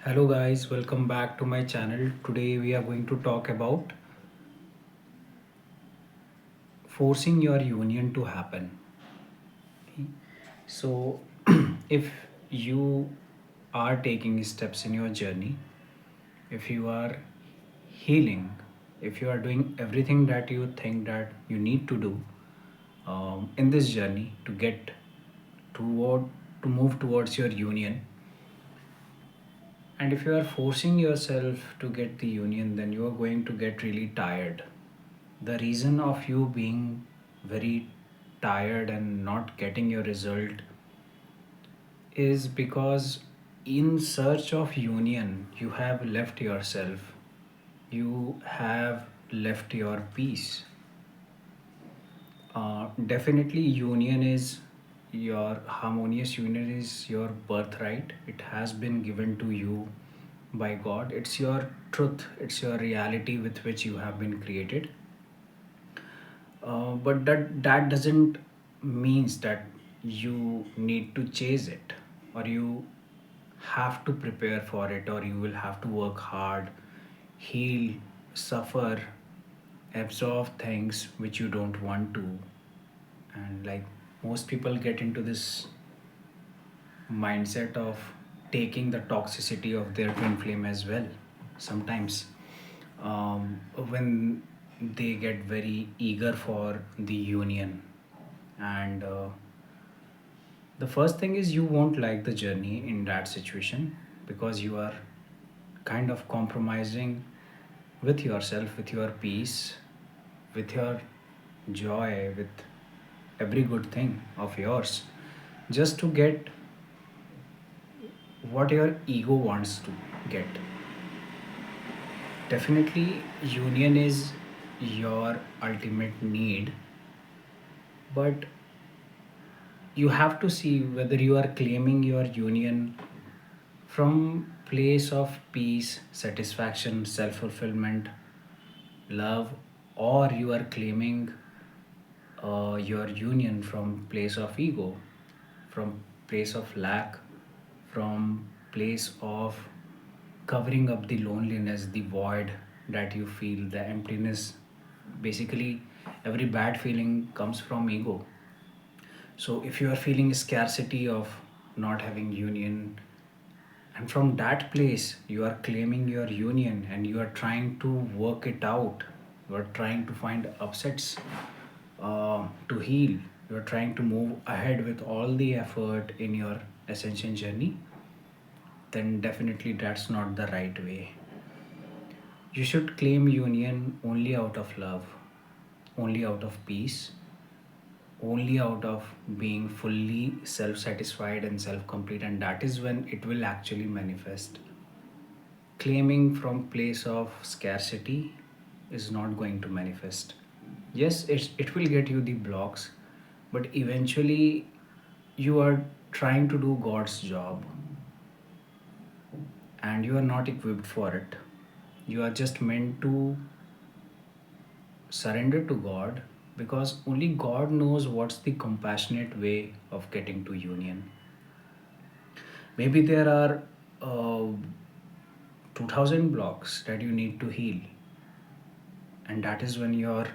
Hello guys, welcome back to my channel. Today we are going to talk about forcing your union to happen. So if you are taking steps in your journey, if you are healing, if you are doing everything that you think that you need to do in this journey to get toward to move towards your union, and if you are forcing yourself to get the union, then you are going to get really tired. The reason of you being very tired and not getting your result is because in search of union you have left yourself, you have left your peace. Definitely union is your harmonious union is your birthright. It has been given to you by God. It's your truth, it's your reality with which you have been created. But that doesn't means that you need to chase it, or you have to prepare for it, or you will have to work hard, heal, suffer, absorb things which you don't want to. And like most people get into this mindset of taking the toxicity of their twin flame as well sometimes, when they get very eager for the union. And the first thing is you won't like the journey in that situation because you are kind of compromising with yourself, with your peace, with your joy, with every good thing of yours, just to get what your ego wants to get. Definitely, union is your ultimate need, but you have to see whether you are claiming your union from place of peace, satisfaction, self-fulfillment, love, or you are claiming your union from place of ego, from place of lack, from place of covering up the loneliness, the void that you feel, the emptiness. Basically, every bad feeling comes from ego. So if you are feeling scarcity of not having union, and from that place you are claiming your union and you are trying to work it out, you are trying to find upsets to heal, you are trying to move ahead with all the effort in your ascension journey, then definitely that's not the right way. You should claim union only out of love, only out of peace, only out of being fully self satisfied and self complete, and that is when it will actually manifest. Claiming from place of scarcity is not going to manifest. Yes, it will get you the blocks, but eventually you are trying to do God's job and you are not equipped for it. You are just meant to surrender to God, because only God knows what's the compassionate way of getting to union. Maybe there are 2000 blocks that you need to heal, and that is when your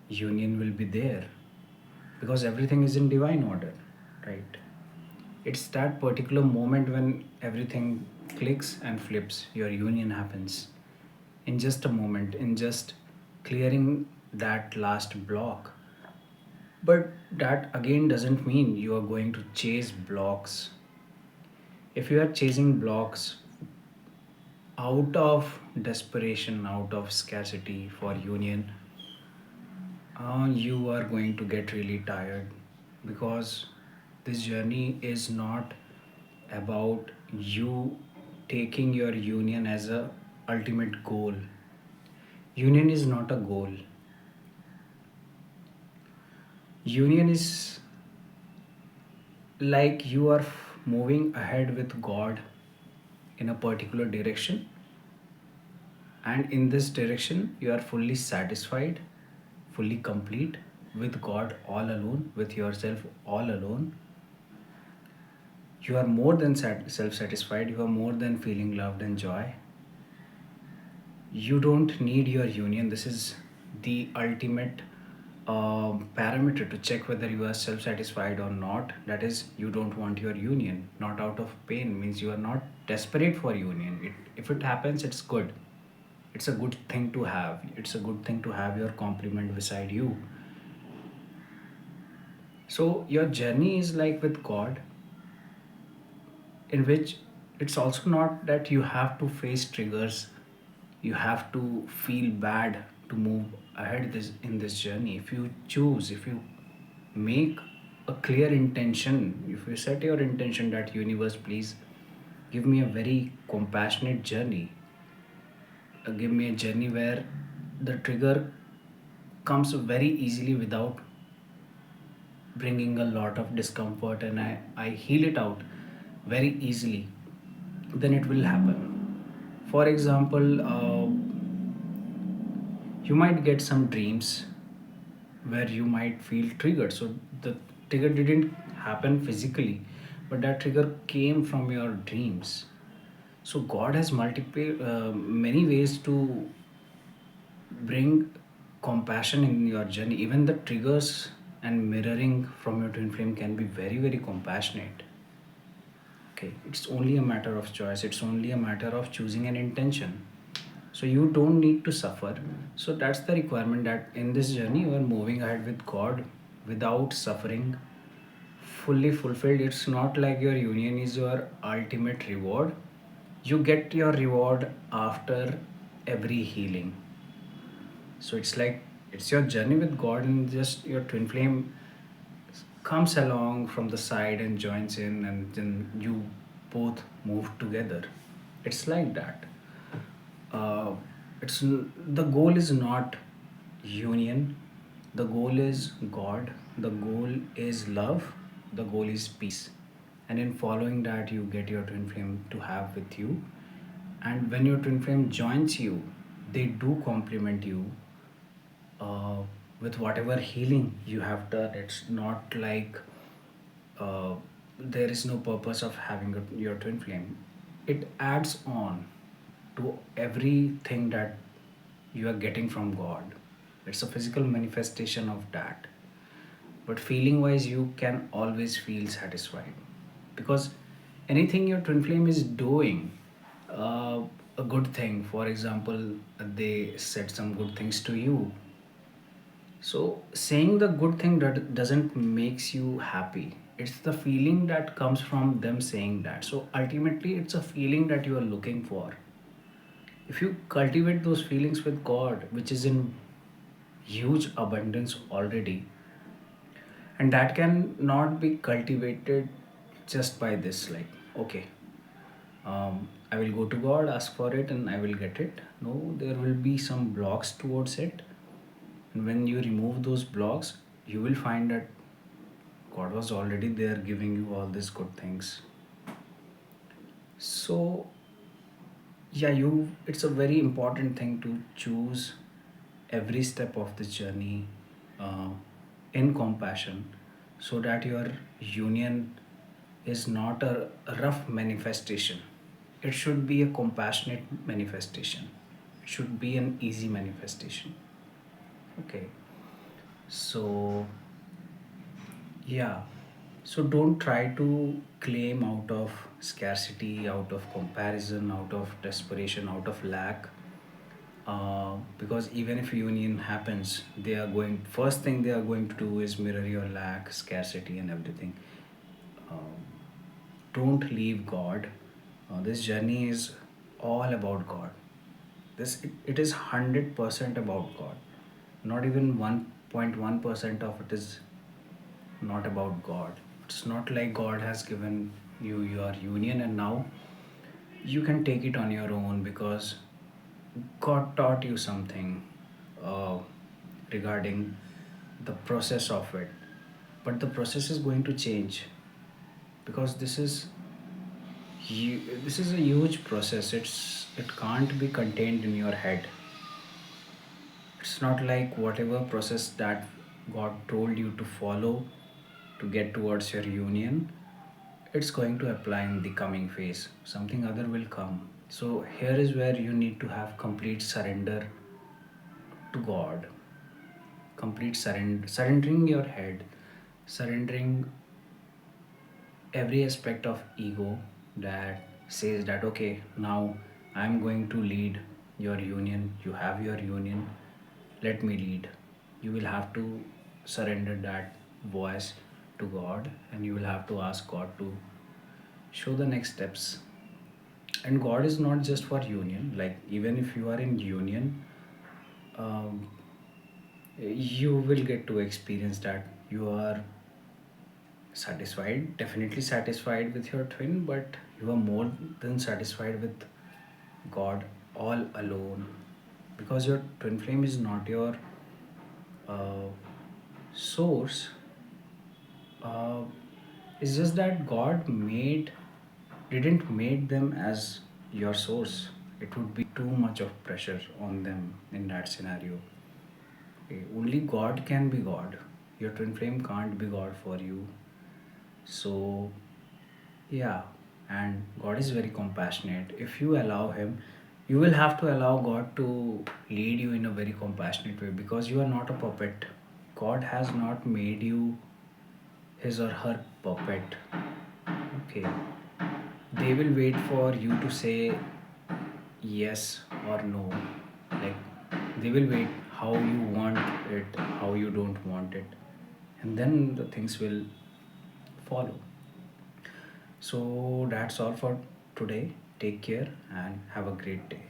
union will be there, because everything is in divine order, right? It's that particular moment when everything clicks and flips, your union happens in just a moment, in just clearing that last block. But that again doesn't mean you are going to chase blocks. If you are chasing blocks out of desperation, out of scarcity for union, you are going to get really tired, because this journey is not about you taking your union as a ultimate goal. Union is not a goal. Union is like you are moving ahead with God in a particular direction, and in this direction you are fully satisfied, fully complete with God all alone, with yourself all alone. You are more than self satisfied, you are more than feeling loved and joy. You don't need your union. This is the ultimate parameter to check whether you are self satisfied or not. That is, you don't want your union, not out of pain, means you are not desperate for union. If it happens, it's good. It's a good thing to have. It's a good thing to have your complement beside you. So, your journey is like with God, in which it's also not that you have to face triggers, you have to feel bad to move ahead in this journey. If you choose, if you make a clear intention, if you set your intention that universe, please give me a very compassionate journey, give me a journey where the trigger comes very easily without bringing a lot of discomfort, and I heal it out very easily, then it will happen. For example, you might get some dreams where you might feel triggered. So the trigger didn't happen physically, but that trigger came from your dreams. So God has multiple many ways to bring compassion in your journey. Even the triggers and mirroring from your twin flame can be very very compassionate. Okay, it's only a matter of choice. It's only a matter of choosing an intention. So you don't need to suffer. So that's the requirement, that in this journey you are moving ahead with God without suffering, fully fulfilled. It's not like your union is your ultimate reward. You get your reward after every healing. So it's like it's your journey with God, and just your twin flame comes along from the side and joins in, and then you both move together. It's like that. uh, the goal is not union, the goal is God, the goal is love, the goal is peace. And in following that, you get your twin flame to have with you. And when your twin flame joins you, they do complement you uh, with whatever healing you have done. It's not like uh, there is no purpose of having your twin flame. It adds on to everything that you are getting from God. It's a physical manifestation of that. But feeling wise, you can always feel satisfied, because anything your twin flame is doing, uh, a good thing, for example, they said some good things to you. So saying the good thing that doesn't makes you happy. It's the feeling that comes from them saying that. So ultimately, it's a feeling that you are looking for. If you cultivate those feelings with God, which is in huge abundance already, and that can not be cultivated just by this, like, okay, I will go to God, ask for it, and I will get it. No, there will be some blocks towards it. And when you remove those blocks, you will find that God was already there giving you all these good things. So yeah, you it's a very important thing to choose every step of the journey uh, in compassion, so that your union is not a rough manifestation. It should be a compassionate manifestation. It should be an easy manifestation. Okay. So yeah, so don't try to claim out of scarcity, out of comparison, out of desperation, out of lack. Because even if union happens, they are going, first thing they are going to do is mirror your lack, scarcity, and everything. Um, don't leave God. This journey is all about God. It is 100% about God. Not even 1.1% of it is not about God. It's not like God has given you your union and now you can take it on your own, because God taught you something uh, regarding the process of it. But the process is going to change, because this is a huge process. It can't be contained in your head. It's not like whatever process that God told you to follow to get towards your union. it's going to apply in the coming phase. Something other will come. So here is where you need to have complete surrender to God. Complete surrendering your head, surrendering every aspect of ego that says that okay, now I'm going to lead your union. You have your union, let me lead. You will have to surrender that voice to God, and you will have to ask God to show the next steps. And God is not just for union. Like, even if you are in union, um, you will get to experience that you are satisfied, definitely satisfied with your twin, but you are more than satisfied with God all alone, because your twin flame is not your uh, source. uh, it's just that God didn't make them as your source. It would be too much of pressure on them in that scenario. Okay, only God can be God. Your twin flame can't be God for you. So yeah, and God is very compassionate. If you allow Him, you will have to allow God to lead you in a very compassionate way, because you are not a puppet. God has not made you his or her puppet. Okay, they will wait for you to say yes or no. Like, they will wait how you want it, how you don't want it, and then the things will follow. So that's all for today. Take care and have a great day.